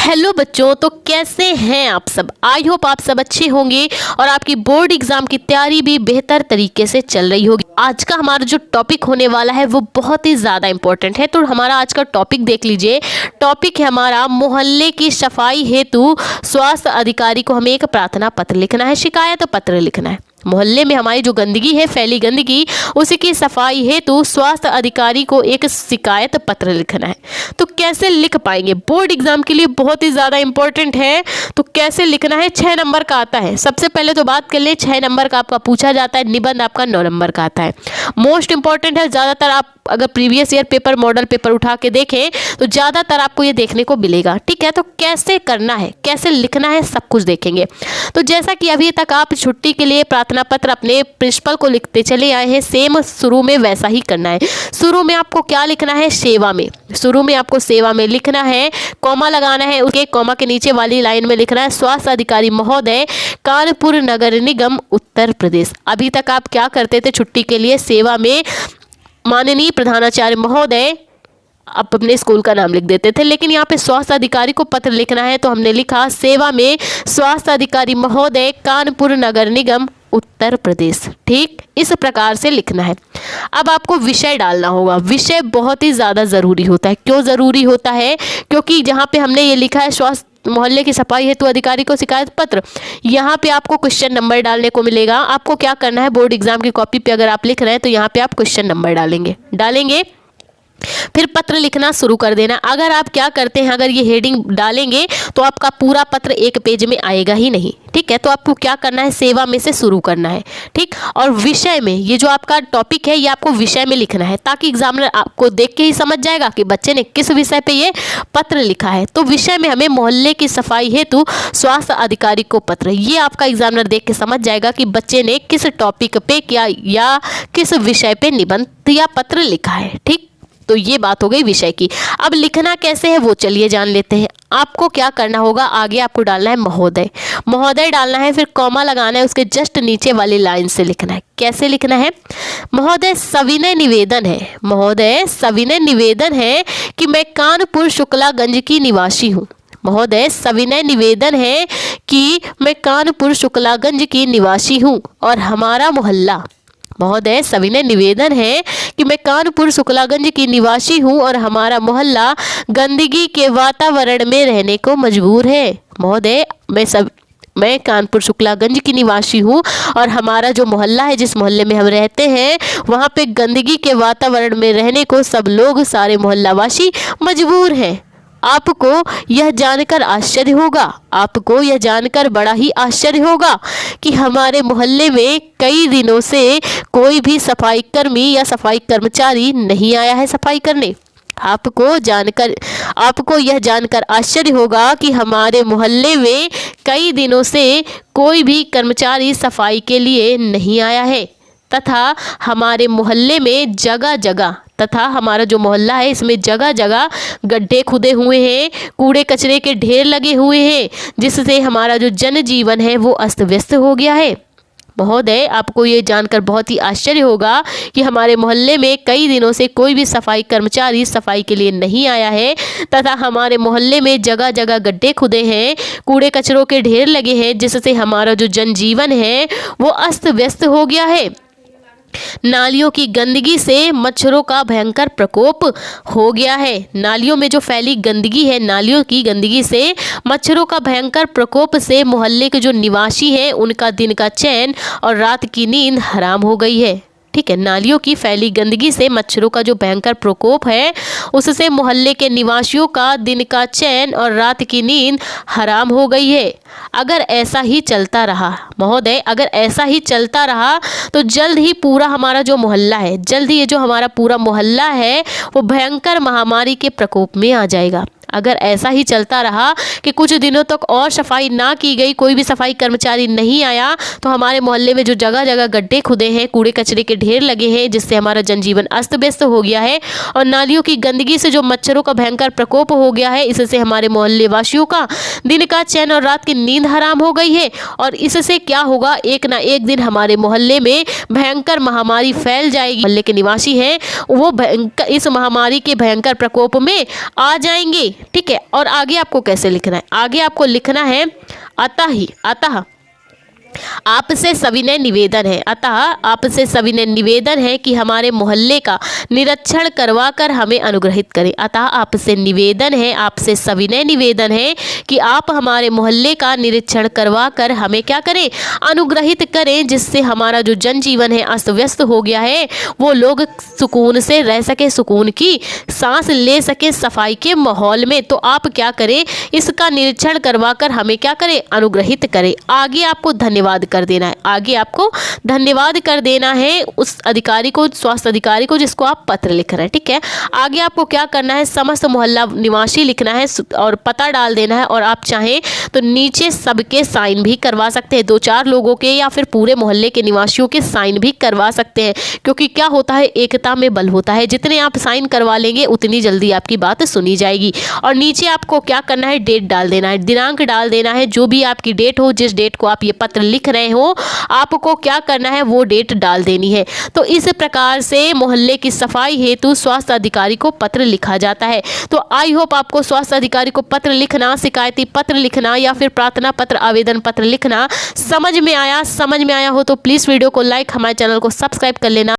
Hello बच्चों, तो कैसे हैं आप सब। आई होप आप सब अच्छे होंगे और आपकी बोर्ड एग्जाम की तैयारी भी बेहतर तरीके से चल रही होगी। आज का हमारा जो टॉपिक होने वाला है वो बहुत ही ज़्यादा इंपॉर्टेंट है। तो हमारा आज का टॉपिक देख लीजिए। टॉपिक है हमारा मोहल्ले की सफाई हेतु स्वास्थ्य अधिकारी को हमें एक प्रार्थना पत्र लिखना है, शिकायत पत्र लिखना है। मोहल्ले में हमारी जो गंदगी है, फैली गंदगी, उसी की सफाई हेतु स्वास्थ्य अधिकारी को एक शिकायत पत्र लिखना है। तो कैसे लिख पाएंगे, बोर्ड एग्जाम के लिए बहुत ही ज़्यादा इंपॉर्टेंट है। तो कैसे लिखना है, 6 नंबर का आता है। सबसे पहले तो बात कर ले, 6 नंबर का आपका पूछा जाता है, निबंध आपका 9 नंबर का आता है। मोस्ट इंपॉर्टेंट है। ज़्यादातर आप अगर previous year paper, model paper उठा के देखें तो ज़्यादातर आपको ये देखने को मिलेगा। ठीक है, तो कैसे करना है, कैसे लिखना है, सब कुछ देखेंगे। तो जैसा कि अभी तक आप छुट्टी के लिए प्रार्थना पत्र अपने प्रिंसिपल को लिखते चले आए हैं, सेम शुरू में वैसा ही करना है। शुरू में आपको क्या लिखना है, सेवा में। शुरू में आपको सेवा में लिखना है, कॉमा लगाना है, उसके कॉमा के नीचे वाली लाइन में लिखना है स्वास्थ्य अधिकारी महोदय, कानपुर नगर निगम, उत्तर प्रदेश। अभी तक आप क्या करते थे, छुट्टी के लिए सेवा में माननीय प्रधानाचार्य महोदय आप अपने स्कूल का नाम लिख देते थे, लेकिन यहाँ पे स्वास्थ्य अधिकारी को पत्र लिखना है तो हमने लिखा सेवा में स्वास्थ्य अधिकारी महोदय, कानपुर नगर निगम, उत्तर प्रदेश। ठीक, इस प्रकार से लिखना है। अब आपको विषय डालना होगा। विषय बहुत ही ज़्यादा ज़रूरी होता है। क्यों ज़रूरी होता है, क्योंकि जहाँ पे हमने ये लिखा है स्वास्थ्य मोहल्ले की सफाई हेतु अधिकारी को शिकायत पत्र, यहाँ पे आपको क्वेश्चन नंबर डालने को मिलेगा। आपको क्या करना है, बोर्ड एग्जाम की कॉपी पे अगर आप लिख रहे हैं तो यहाँ पे आप क्वेश्चन नंबर डालेंगे फिर पत्र लिखना शुरू कर देना। अगर आप क्या करते हैं, अगर ये हेडिंग डालेंगे तो आपका पूरा पत्र एक पेज में आएगा ही नहीं। ठीक है, तो आपको क्या करना है, सेवा में से शुरू करना है। ठीक, और विषय में, ये जो आपका टॉपिक है ये आपको विषय में लिखना है, ताकि एग्जामिनर आपको देख के ही समझ जाएगा कि बच्चे ने किस विषय पे ये पत्र लिखा है। तो विषय में हमें मोहल्ले की सफाई हेतु स्वास्थ्य अधिकारी को पत्र, ये आपका एग्जामिनर देख के समझ जाएगा कि बच्चे ने किस टॉपिक पे क्या या किस विषय पे निबंध या पत्र लिखा है। ठीक, तो ये बात हो गई विषय की। अब लिखना कैसे है वो चलिए जान लेते हैं। आपको क्या करना होगा, आगे आपको डालना है महोदय, महोदय डालना है, फिर कॉमा लगाना है, उसके जस्ट नीचे वाली लाइन से लिखना है। कैसे लिखना है, महोदय सविनय निवेदन है, महोदय सविनय निवेदन है कि मैं कानपुर शुक्लागंज की निवासी हूँ। महोदय सविनय निवेदन है कि मैं कानपुर शुक्लागंज की निवासी हूँ और हमारा मोहल्ला, महोदय सविनय निवेदन है कि मैं कानपुर शुक्लागंज की निवासी हूँ और हमारा गंदगी के वातावरण में रहने को मजबूर है। महोदय मैं कानपुर शुक्लागंज की निवासी हूँ और हमारा जो मोहल्ला है, जिस मोहल्ले में हम रहते हैं, वहाँ पे गंदगी के वातावरण में रहने को सब लोग, सारे मोहल्लावासी मजबूर हैं। आपको यह जानकर आश्चर्य होगा, आपको यह जानकर बड़ा ही आश्चर्य होगा कि हमारे मोहल्ले में कई दिनों से कोई भी सफाई कर्मी या सफाई कर्मचारी नहीं आया है सफाई करने। आपको यह जानकर आश्चर्य होगा कि हमारे मोहल्ले में कई दिनों से कोई भी कर्मचारी सफाई के लिए नहीं आया है तथा हमारे मोहल्ले में जगह जगह, तथा हमारा जो मोहल्ला है इसमें जगह जगह गड्ढे खुदे हुए हैं, कूड़े कचरे के ढेर लगे हुए हैं, जिससे हमारा जो जनजीवन है वो अस्त व्यस्त हो गया है। महोदय आपको ये जानकर बहुत ही आश्चर्य होगा कि हमारे मोहल्ले में कई दिनों से कोई भी सफाई कर्मचारी सफाई के लिए नहीं आया है तथा हमारे मोहल्ले में जगह जगह गड्ढे खुदे हैं, कूड़े कचरों के ढेर लगे हैं, जिससे हमारा जो जनजीवन है वो अस्त व्यस्त हो गया है। नालियों की गंदगी से मच्छरों का भयंकर प्रकोप हो गया है। नालियों में जो फैली गंदगी है, नालियों की गंदगी से मच्छरों का भयंकर प्रकोप से मोहल्ले के जो निवासी हैं उनका दिन का चैन और रात की नींद हराम हो गई है। ठीक है, नालियों की फैली गंदगी से मच्छरों का जो भयंकर प्रकोप है उससे मोहल्ले के निवासियों का दिन का चैन और रात की नींद हराम हो गई है। अगर ऐसा ही चलता रहा महोदय, अगर ऐसा ही चलता रहा तो जल्द ही पूरा हमारा जो मोहल्ला है, जल्द ही ये जो हमारा पूरा मोहल्ला है वो भयंकर महामारी के प्रकोप में आ जाएगा। अगर ऐसा ही चलता रहा कि कुछ दिनों तक और सफाई ना की गई, कोई भी सफाई कर्मचारी नहीं आया, तो हमारे मोहल्ले में जो जगह जगह गड्ढे खुदे हैं, कूड़े कचरे के ढेर लगे हैं, जिससे हमारा जनजीवन अस्त व्यस्त हो गया है, और नालियों की गंदगी से जो मच्छरों का भयंकर प्रकोप हो गया है, इससे हमारे मोहल्ले वासियों का दिन का चैन और रात की नींद हराम हो गई है। और इससे क्या होगा, एक ना एक दिन हमारे मोहल्ले में भयंकर महामारी फैल जाएगी। मोहल्ले के निवासी हैं वो इस महामारी के भयंकर प्रकोप में आ जाएंगे। ठीक है। और आगे आपको कैसे लिखना है, आगे आपको लिखना है अतः आपसे सविनय निवेदन है, अतः आपसे सविनय निवेदन है कि हमारे मोहल्ले का निरीक्षण करवा कर हमें अनुग्रहित करें। अतः आपसे निवेदन है, आपसे सविनय निवेदन है कि आप हमारे मोहल्ले का निरीक्षण करवा कर हमें क्या करें, अनुग्रहित करें, जिससे हमारा जो जनजीवन है अस्त व्यस्त हो गया है वो लोग सुकून से रह सके, सुकून की सांस ले सके सफाई के माहौल में। तो आप क्या करें, इसका निरीक्षण करवा कर हमें क्या करें, अनुग्रहित करें। आगे आपको धन्यवाद कर देना है, आगे आपको धन्यवाद कर देना है उस अधिकारी को, स्वास्थ्य अधिकारी को जिसको आप पत्र लिख रहे हैं, ठीक है। आगे आपको क्या करना है, समस्त मोहल्ला निवासी लिखना है और पता डाल देना है। और आप चाहें तो नीचे सबके साइन भी करवा सकते हैं, 2-4 लोगों के या फिर पूरे मोहल्ले के निवासियों के साइन भी करवा सकते हैं, क्योंकि क्या होता है, एकता में बल होता है। जितने आप साइन करवा लेंगे उतनी जल्दी आपकी बात सुनी जाएगी। और नीचे आपको क्या करना है, डेट डाल देना है, दिनांक डाल देना है, जो भी आपकी डेट हो, जिस डेट को आप ये पत्र लिख रहे हो आपको क्या करना है, वो डेट डाल देनी है। तो इस प्रकार से मोहल्ले की सफाई हेतु स्वास्थ्य अधिकारी को पत्र लिखा जाता है। तो आई होप आपको स्वास्थ्य अधिकारी को पत्र लिखना, शिकायती पत्र लिखना या फिर प्रार्थना पत्र, आवेदन पत्र लिखना समझ में आया हो तो प्लीज वीडियो को लाइक, हमारे चैनल को सब्सक्राइब कर लेना।